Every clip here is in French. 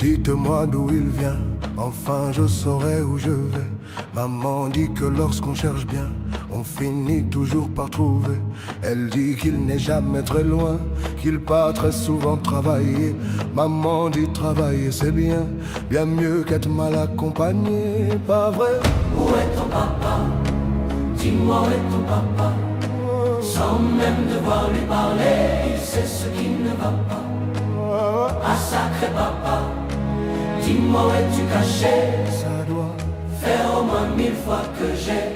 Dites-moi d'où il vient, enfin je saurai où je vais. Maman dit que lorsqu'on cherche bien, on finit toujours par trouver. Elle dit qu'il n'est jamais très loin, qu'il part très souvent travailler. Maman dit travailler c'est bien, bien mieux qu'être mal accompagné, pas vrai? Où est ton papa? Dis-moi où est ton papa? Sans même devoir lui parler, il sait ce qui ne va pas. Ah sacré papa, dis-moi où es-tu caché? Ça doit faire au moins 1000 fois que j'ai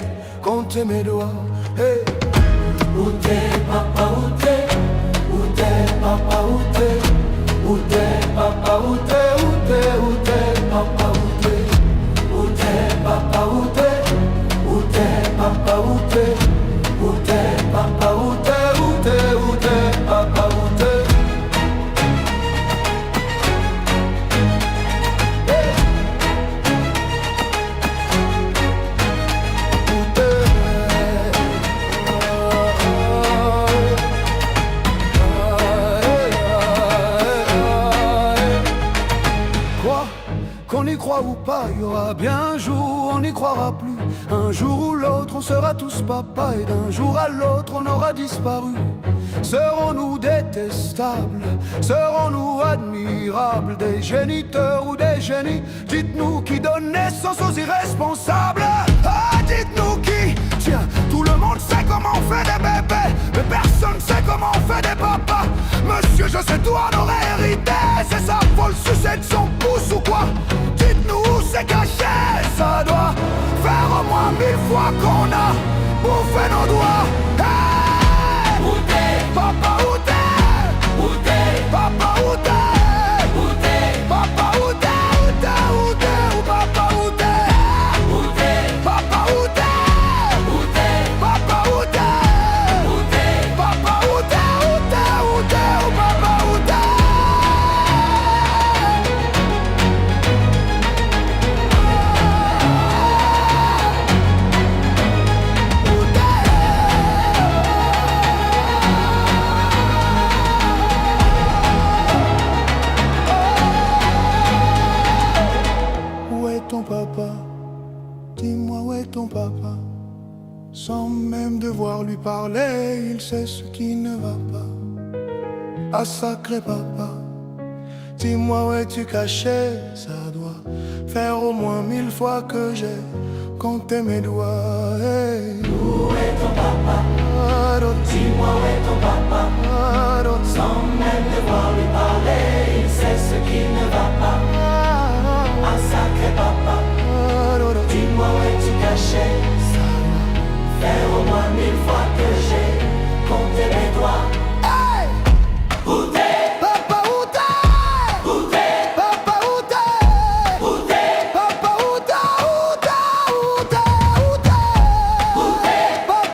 compté mes doigts. Hey. Où t'es papa, où t'es? Où t'es papa, où t'es? Où t'es papa, où t'es? Où t'es, où t'es papa, où t'es? Où t'es papa, où t'es? Où t'es papa, où t'es? Où t'es papa, où t'es? Où t'es, où t'es papa, où t'es? Qu'on y croit ou pas, il y aura bien un jour où on n'y croira plus. Un jour ou l'autre, on sera tous papa, et d'un jour à l'autre, on aura disparu. Serons-nous détestables? Serons-nous admirables? Des géniteurs ou des génies? Dites-nous qui donne naissance aux irresponsables. Ah, dites-nous qui? Tiens, tout le monde sait comment on fait des bébés, mais personne sait comment on fait des papas. Monsieur, je sais tout en aurait hérité. C'est ça, faut le sucer de son pouce ou quoi? Dites-nous où c'est caché. Ça doit faire au moins 1000 fois qu'on a bouffé nos doigts. Hey! Où t'es? Papa, où t'es? Où t'es? Papa, où t'es? Où t'es? Papa, où t'es? Où t'es? Où t'es? Où papa, où t'es? Où t'es? Papa, où t'es? Où t'es? Papa, où t'es? Où t'es? Papa, où t'es? Où t'es? Où t'es? Où papa, où t'es? Où est ton papa? Dis-moi où est ton papa? Sans même devoir lui parler, il sait ce qui ne va pas. Ah sacré papa, dis-moi où es-tu caché? Ça doit faire au moins 1000 fois que j'ai compté mes doigts. Hey. Où est ton papa? Ah, Dis-moi où est